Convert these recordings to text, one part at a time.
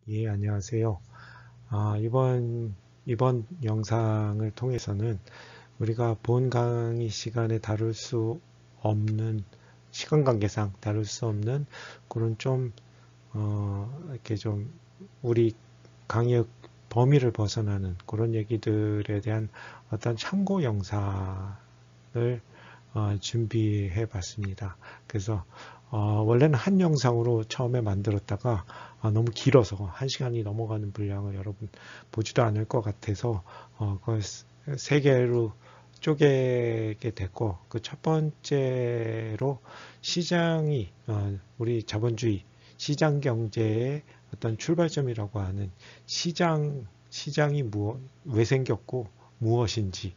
예, 안녕하세요. 이번 영상을 통해서는 우리가 본 강의 시간에 다룰 수 없는, 시간 관계상 다룰 수 없는 그런 좀, 이렇게 좀 우리 강의 범위를 벗어나는 그런 얘기들에 대한 어떤 참고 영상을 준비해 봤습니다. 그래서 원래는 한 영상으로 처음에 만들었다가 너무 길어서 한 시간이 넘어가는 분량을 여러분 보지도 않을 것 같아서 그걸 세 개로 쪼개게 됐고, 그 첫 번째로 시장이 우리 자본주의 시장 경제의 어떤 출발점이라고 하는 시장이 왜 생겼고 무엇인지,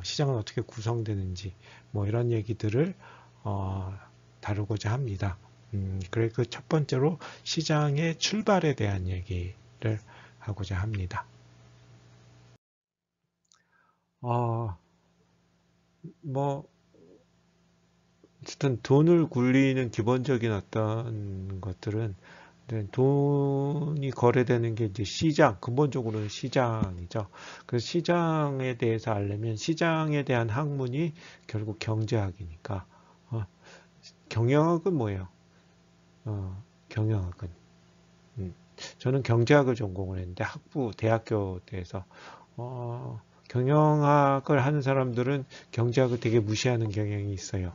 시장은 어떻게 구성되는지, 뭐 이런 얘기들을 다루고자 합니다. 그래 그 첫 번째로 시장의 출발에 대한 얘기를 하고자 합니다. 어, 뭐 어쨌든 돈을 굴리는 기본적인 어떤 것들은 돈이 거래되는 게 이제 근본적으로는 시장이죠. 그래서 시장에 대해서 알려면 시장에 대한 학문이 결국 경제학이니까, 경영학은 뭐예요? 경영학은. 음, 저는 경제학을 전공을 했는데 대학교 때에서, 경영학을 하는 사람들은 경제학을 되게 무시하는 경향이 있어요.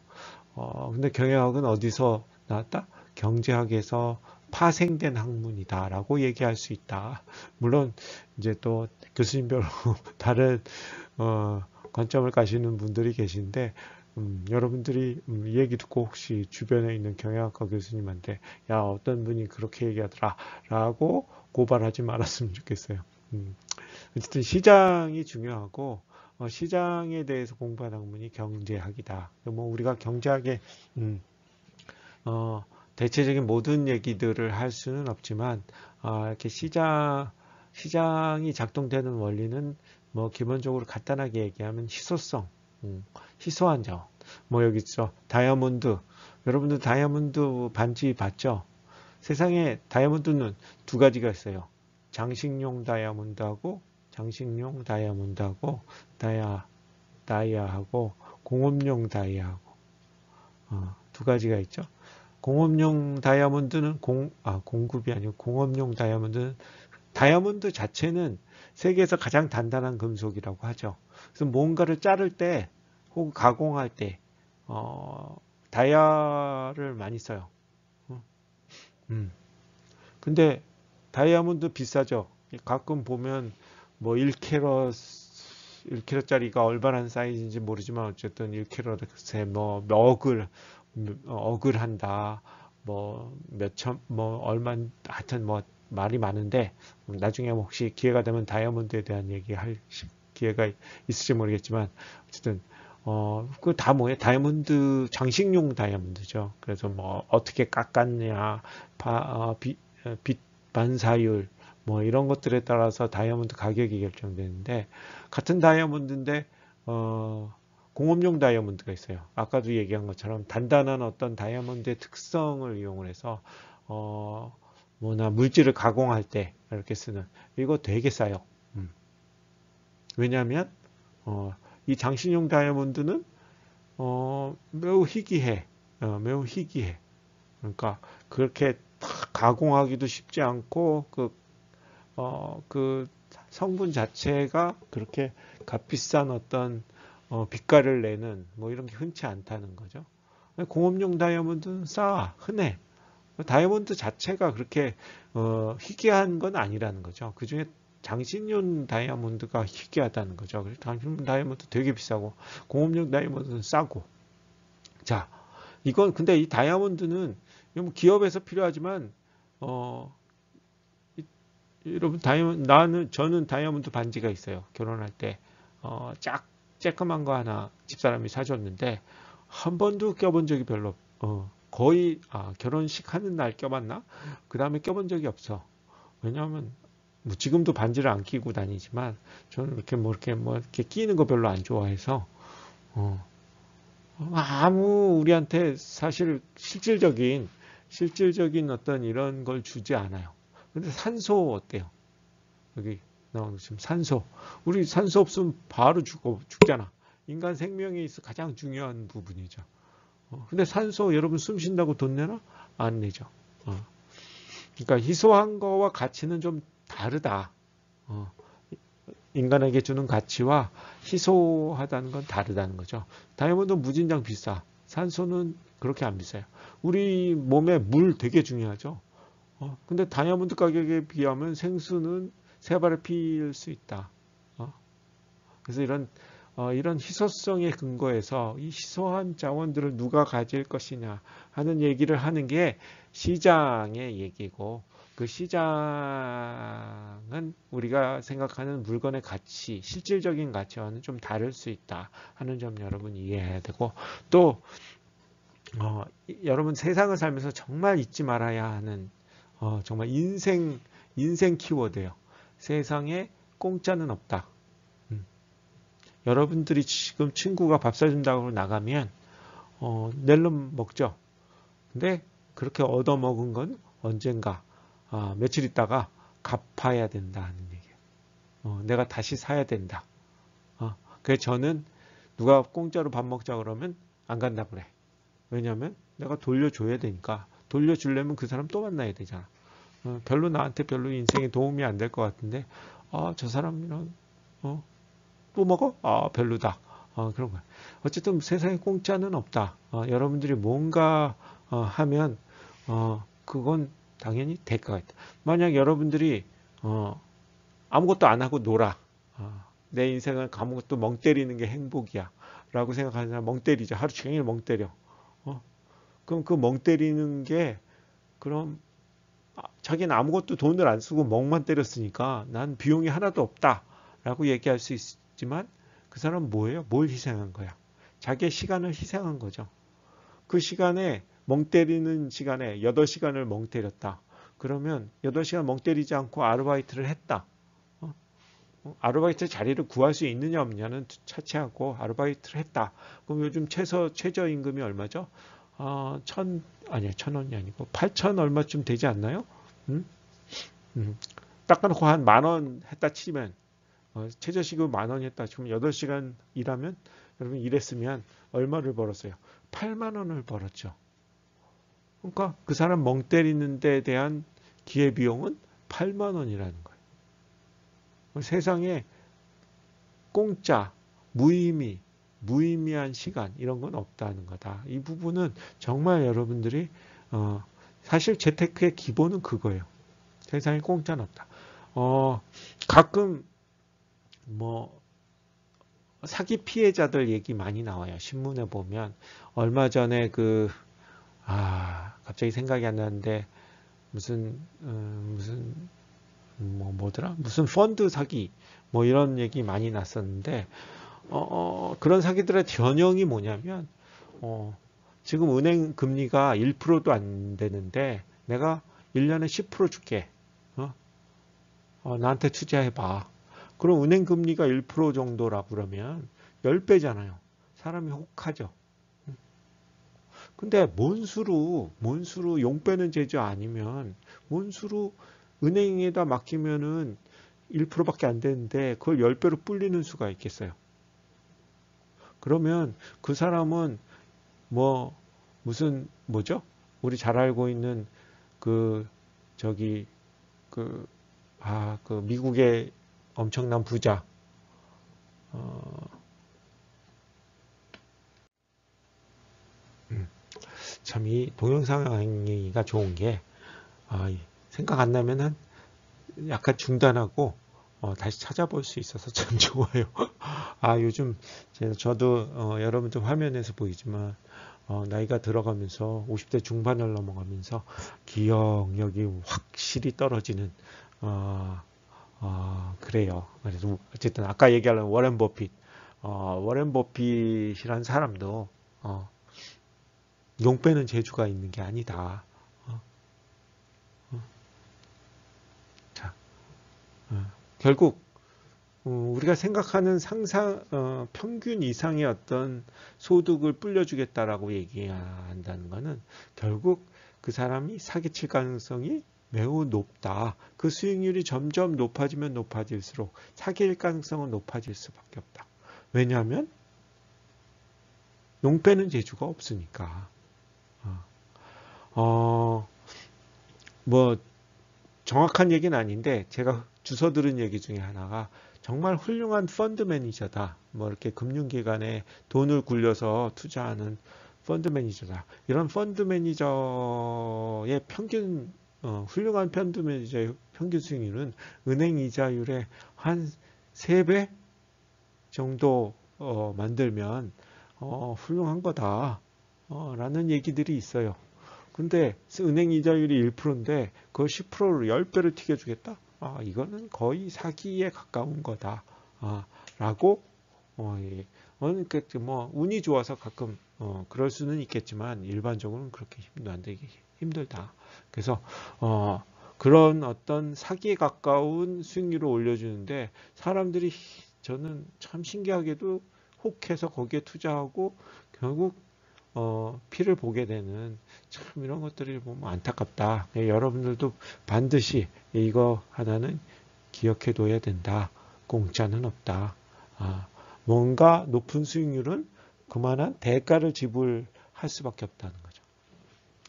근데 경영학은 어디서 나왔다? 경제학에서 파생된 학문이다라고 얘기할 수 있다. 물론 이제 또 교수님별로 다른 관점을 가시는 분들이 계신데, 여러분들이 이 얘기 듣고 혹시 주변에 있는 경영학과 교수님한테 야 어떤 분이 그렇게 얘기하더라라고 고발하지 말았으면 좋겠어요. 어쨌든 시장이 중요하고, 시장에 대해서 공부한 학문이 경제학이다. 뭐 우리가 경제학의 음, 어, 대체적인 모든 얘기들을 할 수는 없지만, 이렇게 시장이 작동되는 원리는 뭐 기본적으로 간단하게 얘기하면 희소성, 희소한 자원. 뭐 여기 있죠. 다이아몬드. 여러분들 다이아몬드 반지 봤죠? 세상에 다이아몬드는 두 가지가 있어요. 장식용 다이아몬드하고 다이아, 다이아하고 공업용 다이아하고 두 가지가 있죠. 공업용 다이아몬드는 공급이 아니고 공업용 다이아몬드는 다이아몬드 자체는 세계에서 가장 단단한 금속이라고 하죠. 그래서 뭔가를 자를 때 혹은 가공할 때 어, 다이아를 많이 써요. 음. 근데 다이아몬드 비싸죠. 가끔 보면 뭐 1캐럿짜리가 얼마나 사이즈인지 모르지만 어쨌든 1캐럿에 뭐 억을 한다. 뭐 몇천 뭐 얼마 하여튼 뭐 말이 많은데, 나중에 혹시 기회가 되면 다이아몬드에 대한 얘기할 기회가 있을지 모르겠지만 어쨌든 그 다 뭐예요? 다이아몬드 장식용 다이아몬드죠. 그래서 뭐 어떻게 깎았냐, 빛 반사율 뭐 이런 것들에 따라서 다이아몬드 가격이 결정되는데, 같은 다이아몬드인데 공업용 다이아몬드가 있어요. 아까도 얘기한 것처럼 단단한 어떤 다이아몬드의 특성을 이용을 해서 어, 뭐나 물질을 가공할 때 이렇게 쓰는, 이거 되게 싸요. 음. 왜냐하면 이 장신용 다이아몬드는 매우 희귀해. 매우 희귀해. 그러니까 그렇게 가공하기도 쉽지 않고 그 성분 자체가 그렇게 값비싼 어떤 빛깔을 내는 뭐 이런 게 흔치 않다는 거죠. 공업용 다이아몬드는 흔해. 다이아몬드 자체가 그렇게 희귀한 건 아니라는 거죠. 그 중에 장신용 다이아몬드가 희귀하다는 거죠. 그래서 장신용 다이아몬드 되게 비싸고 공업용 다이아몬드는 싸고. 자, 이건 근데 이 다이아몬드는 뭐 기업에서 필요하지만 어, 여러분 저는 다이아몬드 반지가 있어요. 결혼할 때 쬐끄만 거 하나 집사람이 사줬는데 한 번도 껴본 적이 별로 거의 결혼식 하는 날 껴봤나? 그 다음에 껴본 적이 없어. 왜냐하면 뭐 지금도 반지를 안 끼고 다니지만 저는 이렇게 끼는 거 별로 안 좋아해서 어, 아무 우리한테 사실 실질적인 어떤 이런 걸 주지 않아요. 근데 산소 어때요? 여기 나오는 지금 산소. 우리 산소 없으면 바로 죽잖아. 인간 생명에 있어 가장 중요한 부분이죠. 근데 산소 여러분 숨 쉰다고 돈 내나? 안 내죠. 그러니까 희소한 거와 가치는 좀 다르다. 인간에게 주는 가치와 희소하다는 건 다르다는 거죠. 다이아몬드는 무진장 비싸. 산소는 그렇게 안 비싸요. 우리 몸에 물 되게 중요하죠. 근데 다이아몬드 가격에 비하면 생수는 세 발에 필 수 있다. 그래서 이런 희소성의 근거에서 이 희소한 자원들을 누가 가질 것이냐 하는 얘기를 하는 게 시장의 얘기고, 그 시장은 우리가 생각하는 물건의 가치, 실질적인 가치와는 좀 다를 수 있다 하는 점 여러분 이해해야 되고, 또 여러분 세상을 살면서 정말 잊지 말아야 하는 정말 인생 키워드예요. 세상에 공짜는 없다. 여러분들이 지금 친구가 밥 사준다고 나가면 낼름 먹죠. 근데 그렇게 얻어먹은 건 언젠가 며칠 있다가 갚아야 된다는 얘기예요. 내가 다시 사야 된다. 그래서 저는 누가 공짜로 밥 먹자 그러면 안 간다 그래. 왜냐하면 내가 돌려줘야 되니까. 돌려주려면 그 사람 또 만나야 되잖아. 별로 나한테 별로 인생에 도움이 안 될 것 같은데 저 사람이랑 또 먹어? 별로다. 그런 거야. 어쨌든 세상에 공짜는 없다. 여러분들이 뭔가 하면 그건 당연히 대가가 있다. 만약 여러분들이 아무것도 안 하고 놀아. 내 인생은 아무것도 멍 때리는 게 행복이야. 라고 생각하는 사람 멍 때리죠. 하루 종일 멍 때려. 그럼 그 멍 때리는 게 그럼 자기는 아무것도 돈을 안 쓰고 멍만 때렸으니까 난 비용이 하나도 없다. 라고 얘기할 수 있지만 그 사람은 뭐예요? 뭘 희생한 거야? 자기의 시간을 희생한 거죠. 그 시간에 멍 때리는 시간에 8시간을 멍 때렸다. 그러면 8시간 멍 때리지 않고 아르바이트를 했다. 아르바이트 자리를 구할 수 있느냐 없느냐는 차치하고 아르바이트를 했다. 그럼 요즘 최저임금이 얼마죠? 1,000원이 아니고 8,000 얼마쯤 되지 않나요? 닦아놓고 한 10,000원 했다 치면 최저시급 10,000원 했다 치면 8시간 일하면 여러분 일했으면 얼마를 벌었어요? 8만 원을 벌었죠. 그러니까 그 사람 멍 때리는 데 대한 기회비용은 8만 원이라는 거예요. 세상에 공짜, 무의미한 시간 이런 건 없다는 거다. 이 부분은 정말 여러분들이 사실 재테크의 기본은 그거예요. 세상에 공짜는 없다. 가끔 사기 피해자들 얘기 많이 나와요. 신문에 보면 얼마 전에 갑자기 생각이 안 나는데 무슨 무슨 펀드 사기 이런 얘기 많이 났었는데 그런 사기들의 전형이 뭐냐면 지금 은행 금리가 1%도 안 되는데 내가 1년에 10% 줄게. 나한테 투자해봐. 그럼 은행 금리가 1% 정도라 그러면 10배잖아요. 사람이 혹하죠. 근데 뭔 수로 용 빼는 제조 아니면 뭔 수로 은행에다 맡기면은 1%밖에 안 되는데 그걸 10배로 불리는 수가 있겠어요. 그러면 그 사람은 뭐죠? 우리 잘 알고 있는 그 미국의 엄청난 부자 참 이 동영상 강의가 좋은 게 생각 안 나면은 약간 중단하고 다시 찾아볼 수 있어서 참 좋아요. 요즘 저도 여러분들 화면에서 보이지만 나이가 들어가면서 50대 중반을 넘어가면서 기억력이 확실히 떨어지는 그래요. 그래서 어쨌든 아까 얘기한 워렌 버핏이라는 사람도 용 빼는 재주가 있는 게 아니다. 결국 우리가 생각하는 평균 이상의 어떤 소득을 불려주겠다라고 얘기한다는 것은 결국 그 사람이 사기칠 가능성이 매우 높다. 그 수익률이 점점 높아지면 높아질수록 사기일 가능성은 높아질 수밖에 없다. 왜냐하면 용 빼는 재주가 없으니까. 뭐 정확한 얘기는 아닌데 제가 주워 들은 얘기 중에 하나가 정말 훌륭한 펀드 매니저다. 뭐 이렇게 금융기관에 돈을 굴려서 투자하는 펀드 매니저다. 이런 펀드 매니저의 평균 훌륭한 펀드 매니저의 평균 수익률은 은행 이자율의 한 3배 정도 만들면 훌륭한 거다. 라는 얘기들이 있어요. 근데 은행 이자율이 1%인데 그걸 10%로 10배를 튀겨주겠다? 이거는 거의 사기에 가까운 거다. 라고 예. 뭐 운이 좋아서 가끔 그럴 수는 있겠지만 일반적으로는 그렇게 만들기 힘들다. 그래서 그런 어떤 사기에 가까운 수익률을 올려주는데 사람들이 저는 참 신기하게도 혹해서 거기에 투자하고 결국 피를 보게 되는 참 이런 것들을 보면 안타깝다. 여러분들도 반드시 이거 하나는 기억해 둬야 된다. 공짜는 없다. 뭔가 높은 수익률은 그만한 대가를 지불할 수밖에 없다는 거죠.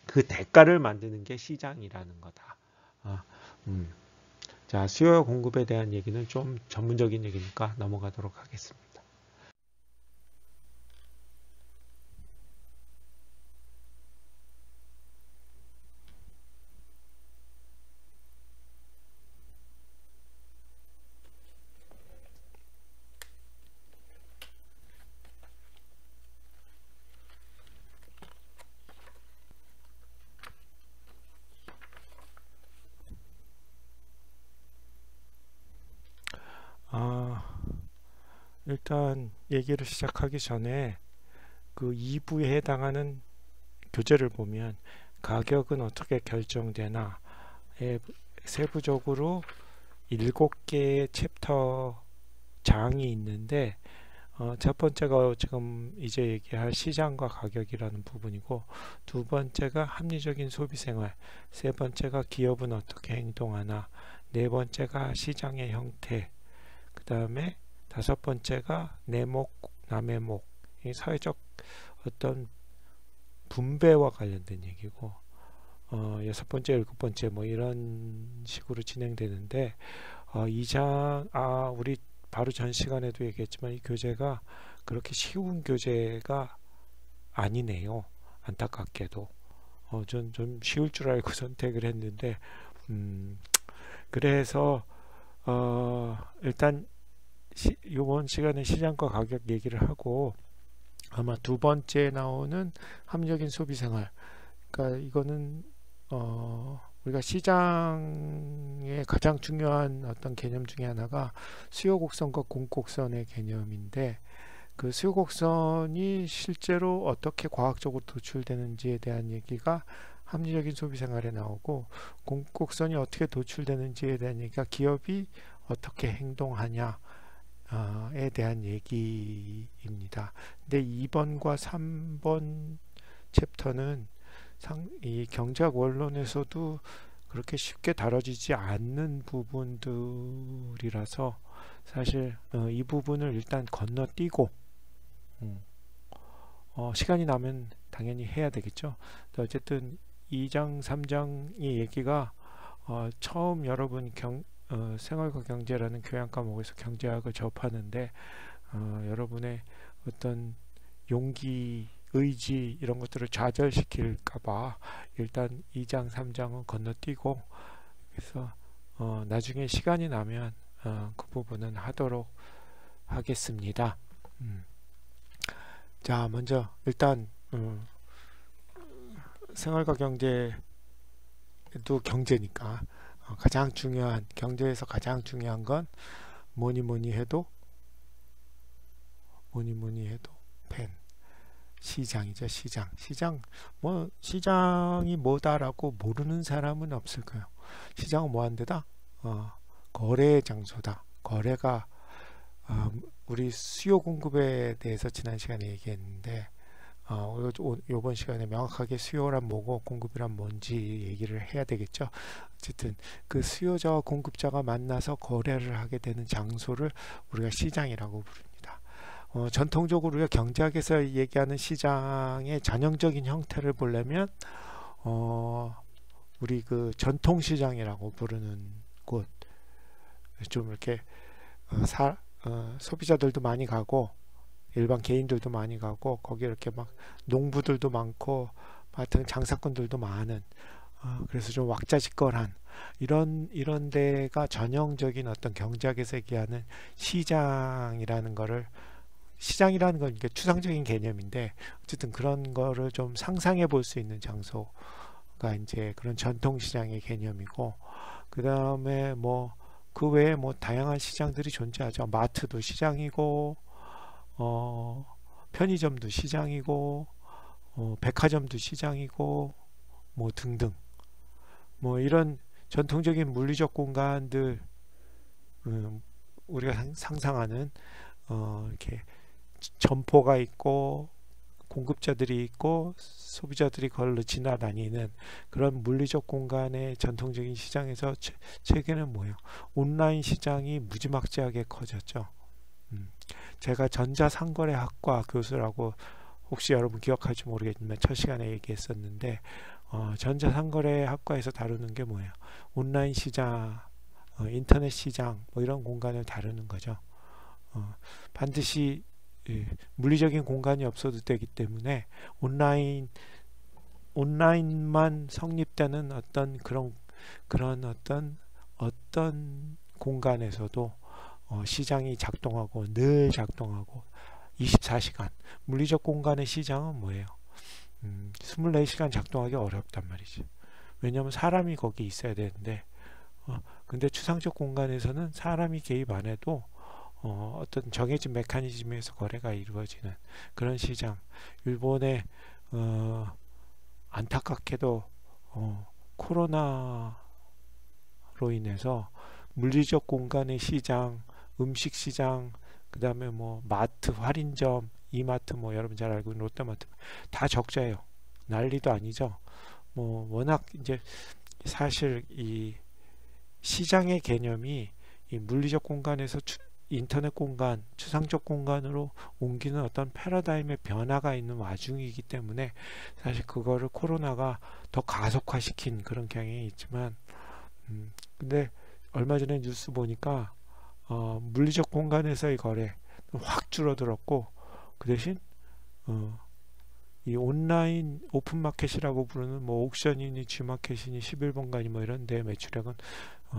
그 대가를 만드는 게 시장이라는 거다. 자, 수요와 공급에 대한 얘기는 좀 전문적인 얘기니까 넘어가도록 하겠습니다. 일단 얘기를 시작하기 전에 그 2부에 해당하는 교재를 보면 가격은 어떻게 결정되나 세부적으로 7개의 챕터 장이 있는데 첫 번째가 지금 이제 얘기할 시장과 가격이라는 부분이고, 두 번째가 합리적인 소비생활, 세 번째가 기업은 어떻게 행동하나, 네 번째가 시장의 형태, 그 다음에 다섯 번째가 내목, 남의목, 사회적 어떤 분배와 관련된 얘기고, 여섯 번째, 일곱 번째 뭐 이런 식으로 진행되는데, 우리 바로 전 시간에도 얘기했지만 이 교재가 그렇게 쉬운 교재가 아니네요. 안타깝게도. 좀 쉬울 줄 알고 선택을 했는데, 그래서 일단 이번 시간에 시장과 가격 얘기를 하고, 아마 두 번째 나오는 합리적인 소비생활, 그러니까 이거는 우리가 시장의 가장 중요한 어떤 개념 중에 하나가 수요 곡선과 공 곡선의 개념인데, 그 수요 곡선이 실제로 어떻게 과학적으로 도출되는지에 대한 얘기가 합리적인 소비 생활에 나오고, 공 곡선이 어떻게 도출되는지에 대한 얘기가 기업이 어떻게 행동하냐에 대한 얘기입니다. 근데 2번과 3번 챕터는 이 경제학 원론에서도 그렇게 쉽게 다뤄지지 않는 부분들이라서 사실 이 부분을 일단 건너뛰고 시간이 나면 당연히 해야 되겠죠. 어쨌든 2장 3장의 얘기가 처음 여러분 생활과 경제라는 교양 과목에서 경제학을 접하는데 여러분의 어떤 용기, 의지 이런 것들을 좌절시킬까봐 일단 2장 3장은 건너뛰고, 그래서 나중에 시간이 나면 그 부분은 하도록 하겠습니다. 자, 먼저 일단 생활과 경제도 경제니까 가장 중요한, 경제에서 가장 중요한 건 뭐니 해도 펜, 시장이죠. 뭐 시장이 뭐다라고 모르는 사람은 없을 거예요. 시장은 뭐 한데다? 거래 장소다. 거래가 우리 수요 공급에 대해서 지난 시간에 얘기했는데 요번 시간에 명확하게 수요란 뭐고 공급이란 뭔지 얘기를 해야 되겠죠. 어쨌든 그 수요자와 공급자가 만나서 거래를 하게 되는 장소를 우리가 시장이라고 부릅니다. 전통적으로 우리가 경제학에서 얘기하는 시장의 전형적인 형태를 보려면 우리 그 전통시장이라고 부르는 곳, 좀 이렇게 소비자들도 많이 가고 일반 개인들도 많이 가고 거기 이렇게 막 농부들도 많고 하여튼 장사꾼들도 많은, 그래서 좀 왁자지껄한 이런 데가 전형적인 어떤 경제학에서 얘기하는 시장이라는 거를, 시장이라는 건 이게 추상적인 개념인데 어쨌든 그런 거를 좀 상상해 볼 수 있는 장소가 이제 그런 전통시장의 개념이고, 그 다음에 뭐 그 외에 뭐 다양한 시장들이 존재하죠. 마트도 시장이고 편의점도 시장이고 백화점도 시장이고 뭐 등등, 뭐 이런 전통적인 물리적 공간들, 우리가 상상하는 이렇게 점포가 있고 공급자들이 있고 소비자들이 걸로 지나다니는 그런 물리적 공간의 전통적인 시장에서 최근에는 뭐예요? 온라인 시장이 무지막지하게 커졌죠. 제가 전자상거래학과 교수라고 혹시 여러분 기억할지 모르겠지만 첫 시간에 얘기했었는데, 전자상거래학과에서 다루는 게 뭐예요? 온라인 시장, 인터넷 시장 뭐 이런 공간을 다루는 거죠. 반드시 물리적인 공간이 없어도 되기 때문에 온라인만 성립되는 어떤 그런 어떤 공간에서도 시장이 작동하고 늘 작동하고 24시간, 물리적 공간의 시장은 뭐예요? 24시간 작동하기 어렵단 말이죠. 왜냐하면 사람이 거기 있어야 되는데, 근데 추상적 공간에서는 사람이 개입 안 해도 어떤 정해진 메커니즘에서 거래가 이루어지는 그런 시장. 일본의 안타깝게도 코로나로 인해서 물리적 공간의 시장, 음식 시장, 그 다음에 뭐 마트, 할인점, 이마트, 뭐 여러분 잘 알고 있는 롯데마트 다 적자예요. 난리도 아니죠. 뭐 워낙 이제 사실 이 시장의 개념이 이 물리적 공간에서 인터넷 공간, 추상적 공간으로 옮기는 어떤 패러다임의 변화가 있는 와중이기 때문에 사실 그거를 코로나가 더 가속화시킨 그런 경향이 있지만, 근데 얼마 전에 뉴스 보니까 물리적 공간에서의 거래 확 줄어들었고, 그 대신 이 온라인 오픈마켓이라고 부르는 뭐 옥션이니 G마켓이니 11번가니 뭐 이런 데 매출액은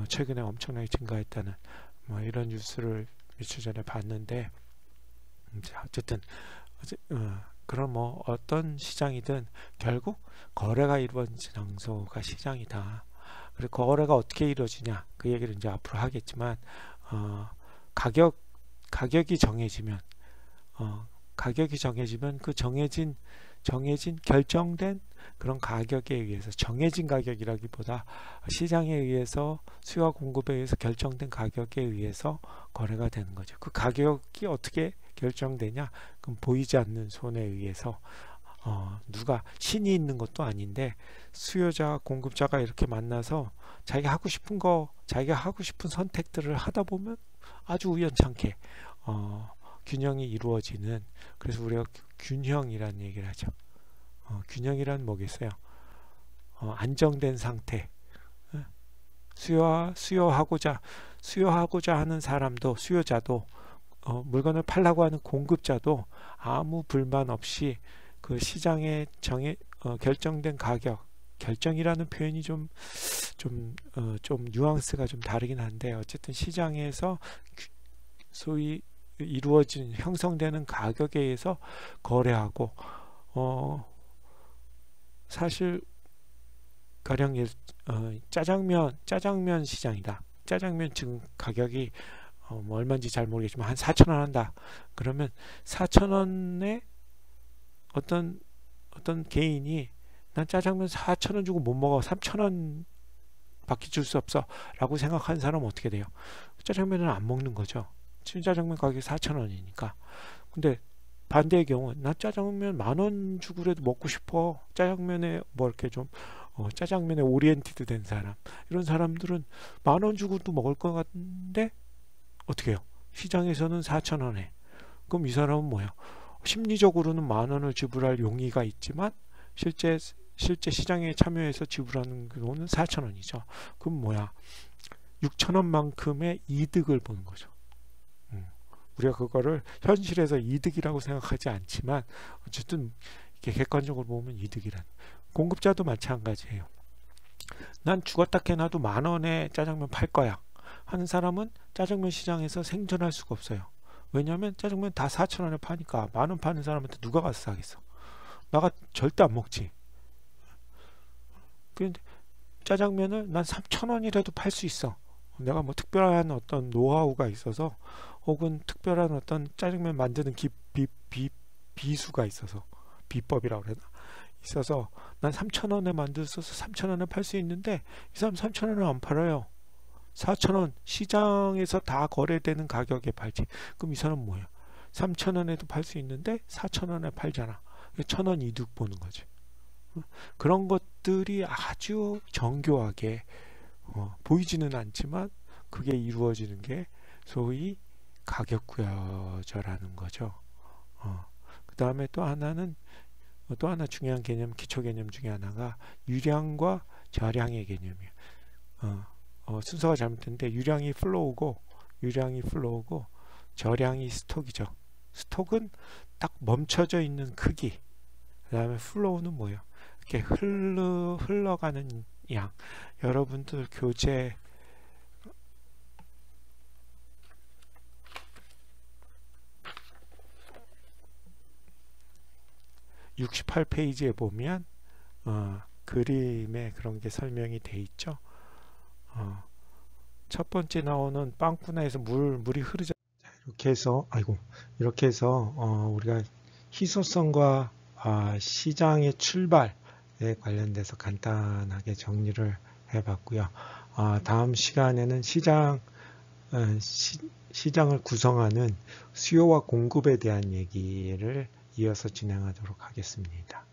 최근에 엄청나게 증가했다는 뭐 이런 뉴스를 며칠 전에 봤는데, 어쨌든 그런 뭐 어떤 시장이든 결국 거래가 이루어지는 장소가 시장이다. 그리고 거래가 어떻게 이루어지냐 그 얘기를 이제 앞으로 하겠지만, 가격이 정해지면 그 정해진 결정된 그런 가격에 의해서, 정해진 가격이라기보다 시장에 의해서, 수요와 공급에 의해서 결정된 가격에 의해서 거래가 되는 거죠. 그 가격이 어떻게 결정되냐? 그럼 보이지 않는 손에 의해서, 누가 신이 있는 것도 아닌데 수요자 공급자가 이렇게 만나서 자기가 하고 싶은 선택들을 하다 보면 아주 우연찮게 균형이 이루어지는, 그래서 우리가 균형이라는 얘기를 하죠. 균형이란 뭐겠어요? 안정된 상태. 수요하고자 하는 사람도, 수요자도, 물건을 팔라고 하는 공급자도 아무 불만 없이 그 시장에 결정된 가격, 결정이라는 표현이 좀 뉘앙스가 좀 다르긴 한데, 어쨌든 시장에서 소위 이루어진, 형성되는 가격에 의해서 거래하고, 사실 가령 짜장면 시장이다. 짜장면 지금 가격이 뭐 얼마인지 잘 모르겠지만 한 4,000원 한다. 그러면 4,000원에 어떤 개인이 난 짜장면 4,000원 주고 못 먹어, 3,000원 밖에 줄 수 없어 라고 생각하는 사람은 어떻게 돼요? 짜장면은 안 먹는 거죠. 지금 짜장면 가격이 4,000원이니까. 근데 반대의 경우 나 짜장면 10,000원 주고라도 먹고 싶어. 짜장면에 뭐 이렇게 좀 짜장면에 오리엔티드 된 사람, 이런 사람들은 10,000원 주고도 먹을 것 같은데 어떻게 해요? 시장에서는 4,000원에. 그럼 이 사람은 뭐야? 심리적으로는 10,000원을 지불할 용의가 있지만 실제 시장에 참여해서 지불하는 돈은 4,000원이죠. 그럼 뭐야? 6,000원만큼의 이득을 보는 거죠. 우리가 그거를 현실에서 이득이라고 생각하지 않지만 어쨌든 이렇게 객관적으로 보면 이득이란. 공급자도 마찬가지예요. 난 죽었다 캐나도 10,000원에 짜장면 팔 거야 하는 사람은 짜장면 시장에서 생존할 수가 없어요. 왜냐하면 짜장면 다 4,000원에 파니까 10,000원 파는 사람한테 누가 가서 사겠어? 나가 절대 안 먹지. 그런데 짜장면을 난 3,000원이라도 팔 수 있어. 내가 뭐 특별한 어떤 노하우가 있어서, 혹은 특별한 어떤 짜장면 만드는 비수가 있어서, 비법이라고 그러나 있어서 난 3,000원에 만들어서 3,000원에 팔 수 있는데 이 사람 3,000원에 안 팔아요. 4,000원 시장에서 다 거래되는 가격에 팔지. 그럼 이 사람 뭐야? 3,000원에도 팔 수 있는데 4,000원에 팔잖아. 1,000원 이득 보는 거지. 그런 것들이 아주 정교하게 보이지는 않지만 그게 이루어지는 게 소위 가격구여져라는 거죠. 그 다음에 또 하나 중요한 개념, 기초 개념 중에 하나가 유량과 저량의 개념이에요. 순서가 잘못됐는데 유량이 플로우고 저량이 스톡이죠. 스톡은 딱 멈춰져 있는 크기. 그 다음에 플로우는 뭐예요? 이렇게 흘러가는 양. 여러분들 교재 68페이지에 보면 그림에 그런 게 설명이 돼 있죠. 첫 번째 나오는 빵꾸나에서 물이 흐르자. 이렇게 해서 우리가 희소성과 시장의 출발에 관련돼서 간단하게 정리를 해봤고요. 다음 시간에는 시장을 구성하는 수요와 공급에 대한 얘기를 이어서 진행하도록 하겠습니다.